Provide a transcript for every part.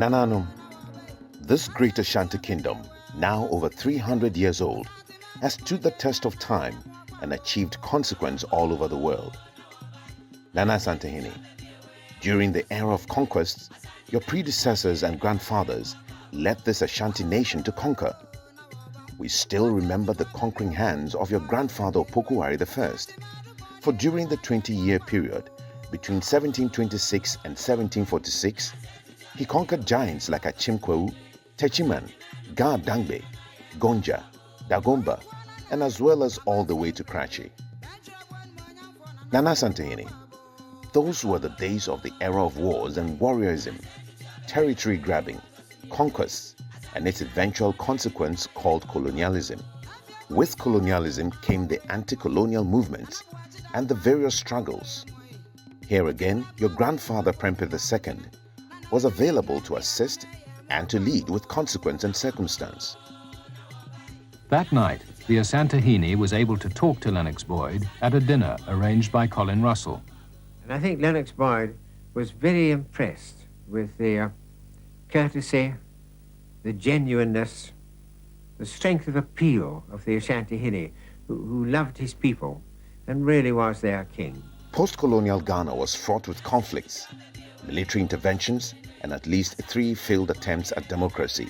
Nananum, this great Ashanti kingdom, now over 300 years old, has stood the test of time and achieved consequence all over the world. Nana Santehene, during the era of conquests, your predecessors and grandfathers led this Ashanti nation to conquer. We still remember the conquering hands of your grandfather Opokuwari I, for during the 20-year period between 1726 and 1746, he conquered giants like Achimkwewu, Techiman, Ga Dangbe, Gonja, Dagomba, and as well as all the way to Karachi. Nana Santehene, those were the days of the era of wars and warriorism, territory grabbing, conquests, and its eventual consequence called colonialism. With colonialism came the anti-colonial movements and the various struggles. Here again, your grandfather Prempeh II was available to assist and to lead with consequence and circumstance. That night, the Asantehene was able to talk to Lennox Boyd at a dinner arranged by Colin Russell. And I think Lennox Boyd was very impressed with the courtesy, the genuineness, the strength of appeal of the Asantehene, who loved his people and really was their king. Post-colonial Ghana was fraught with conflicts, military interventions, and at least 3 failed attempts at democracy.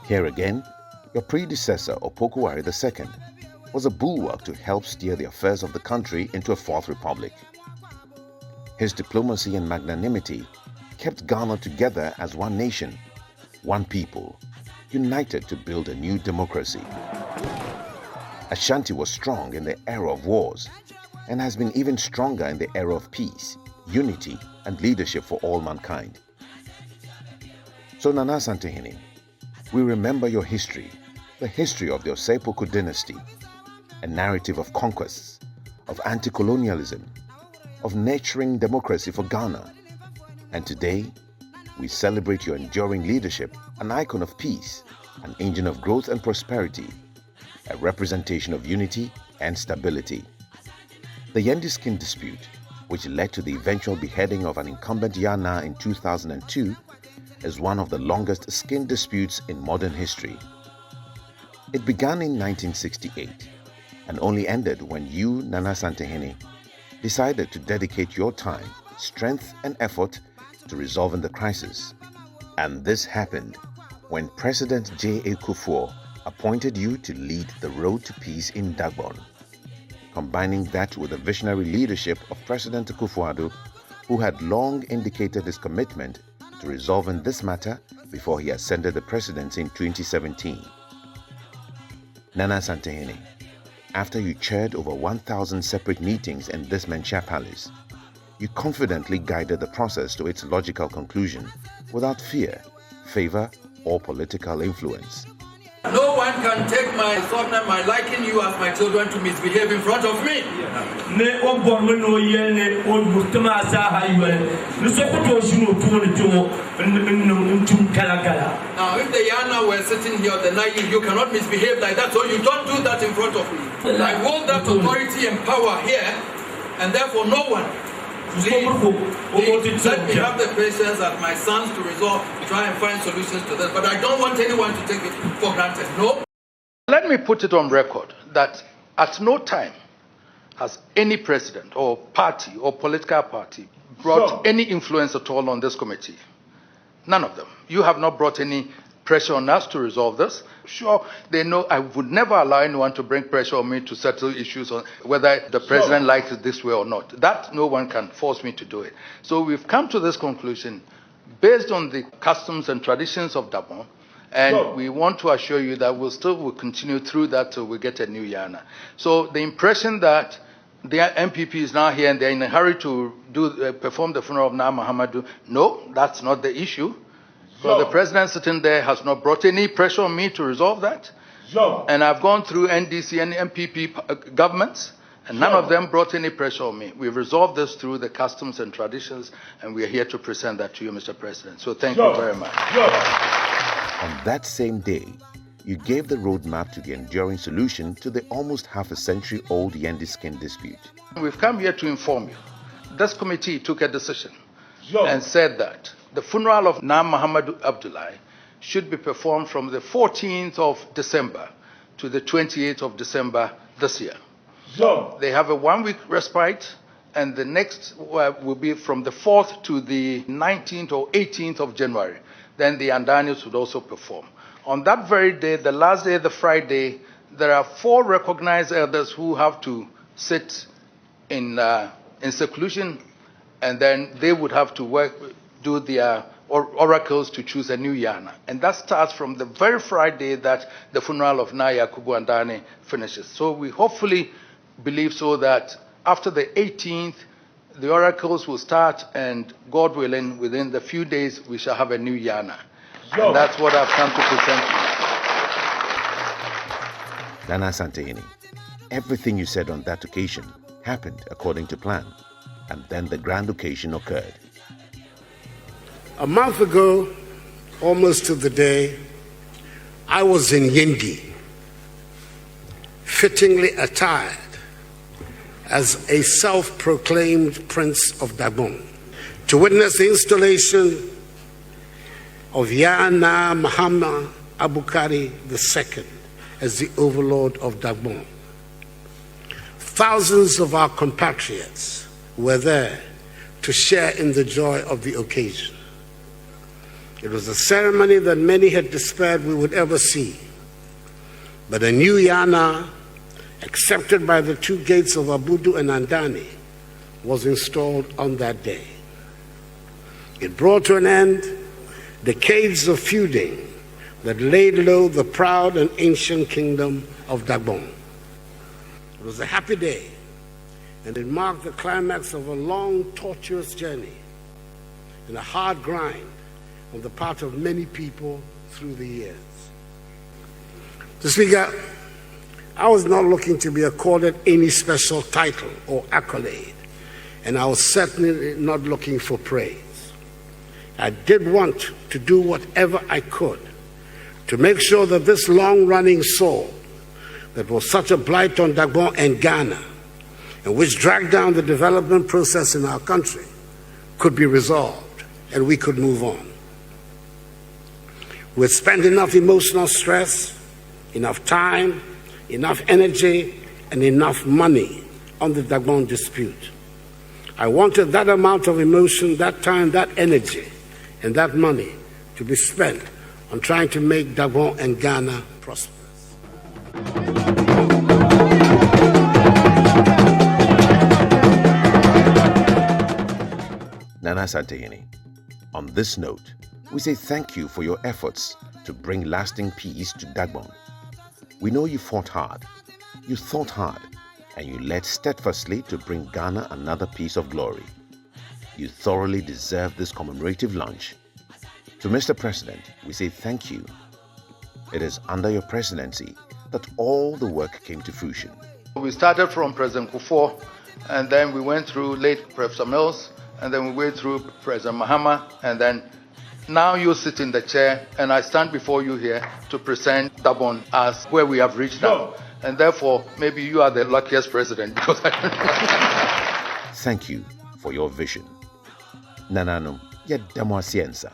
Here again, your predecessor Opokuwari II was a bulwark to help steer the affairs of the country into a 4th republic. His diplomacy and magnanimity kept Ghana together as one nation, one people, united to build a new democracy. Ashanti was strong in the era of wars and has been even stronger in the era of peace, unity, and leadership for all mankind. So Nana Santehene, we remember your history, the history of the Osei-Poku dynasty, a narrative of conquests, of anti-colonialism, of nurturing democracy for Ghana. And today, we celebrate your enduring leadership, an icon of peace, an engine of growth and prosperity, a representation of unity and stability. The Yendi Skin dispute, which led to the eventual beheading of an incumbent Yaa-Na in 2002, is one of the longest skin disputes in modern history. It began in 1968 and only ended when you, Nana Santehene, decided to dedicate your time, strength, and effort to resolving the crisis. And this happened when President Yaa-Na appointed you to lead the road to peace in Dagbon, combining that with the visionary leadership of President Akufo-Addo, who had long indicated his commitment to resolving this matter before he ascended the presidency in 2017. Nana Santehene, after you chaired over 1,000 separate meetings in this Mencha Palace, you confidently guided the process to its logical conclusion without fear, favor, or political influence. No one can take my sovereign, my liking you as my children to misbehave in front of me. Now, if the Yaa-Na were sitting here denying you cannot misbehave like that, so you don't do that in front of me. I hold that authority and power here, and therefore no one. Please, let me have the patience of my sons to resolve, try and find solutions to this, but I don't want anyone to take it for granted. No. Let me put it on record that at no time has any president or party or political party brought any influence at all on this committee. None of them. You have not brought any pressure on us to resolve this. Sure, they know I would never allow anyone to bring pressure on me to settle issues on whether the president likes it this way or not. That no one can force me to do it. So we've come to this conclusion based on the customs and traditions of Dagbon, and we want to assure you that we'll continue through that till we get a new Yaa-Na. So the impression that the MPP is now here and they're in a hurry to perform the funeral of Nana Muhammadu, no, that's not the issue. So the president sitting there has not brought any pressure on me to resolve that. And I've gone through NDC and MPP governments, and none of them brought any pressure on me. We've resolved this through the customs and traditions, and we are here to present that to you, Mr. President. So thank you very much. On that same day, you gave the roadmap to the enduring solution to the almost half a century old Yendi Skin dispute. We've come here to inform you. This committee took a decision and said that the funeral of Nam Muhammadu Abdullahi should be performed from the 14th of December to the 28th of December this year. They have a 1-week respite, and the next will be from the 4th to the 19th or 18th of January. Then the Andanis would also perform. On that very day, the last day, the Friday, there are 4 recognized elders who have to sit in seclusion, and then they would have to do their oracles to choose a new Yaa-Na. And that starts from the very Friday that the funeral of Naya Kubu Andani finishes. So we hopefully believe so that after the 18th, the oracles will start, and God willing, within the few days, we shall have a new Yaa-Na. And that's what I've come to present to you. Nana Asante, everything you said on that occasion happened according to plan, and then the grand occasion occurred. A month ago, almost to the day, I was in Yindi, fittingly attired as a self-proclaimed Prince of Dagbon, to witness the installation of Yaa-Na Muhammad Abukari II as the overlord of Dagbon. Thousands of our compatriots were there to share in the joy of the occasion. It was a ceremony that many had despaired we would ever see. But a new Yaa-Na, accepted by the 2 gates of Abudu and Andani, was installed on that day. It brought to an end decades of feuding that laid low the proud and ancient kingdom of Dagbon. It was a happy day, and it marked the climax of a long, tortuous journey and a hard grind on the part of many people through the years. Mr. Speaker, I was not looking to be accorded any special title or accolade, and I was certainly not looking for praise. I did want to do whatever I could to make sure that this long-running sore that was such a blight on Dagbon and Ghana, and which dragged down the development process in our country, could be resolved and we could move on. We've spent enough emotional stress, enough time, enough energy, and enough money on the Dagbon dispute. I wanted that amount of emotion, that time, that energy, and that money to be spent on trying to make Dagbon and Ghana prosperous. Nana Asante, on this note, we say thank you for your efforts to bring lasting peace to Dagbon. We know you fought hard, you thought hard, and you led steadfastly to bring Ghana another piece of glory. You thoroughly deserve this commemorative lunch. To Mr. President, we say thank you. It is under your presidency that all the work came to fruition. We started from President Kufuor, and then we went through late Professor Mills, and then we went through President Mahama, and then now you sit in the chair, and I stand before you here to present Dagbon as where we have reached now. And therefore, maybe you are the luckiest president, because Thank you for your vision. Nanano, yedamo asiensa.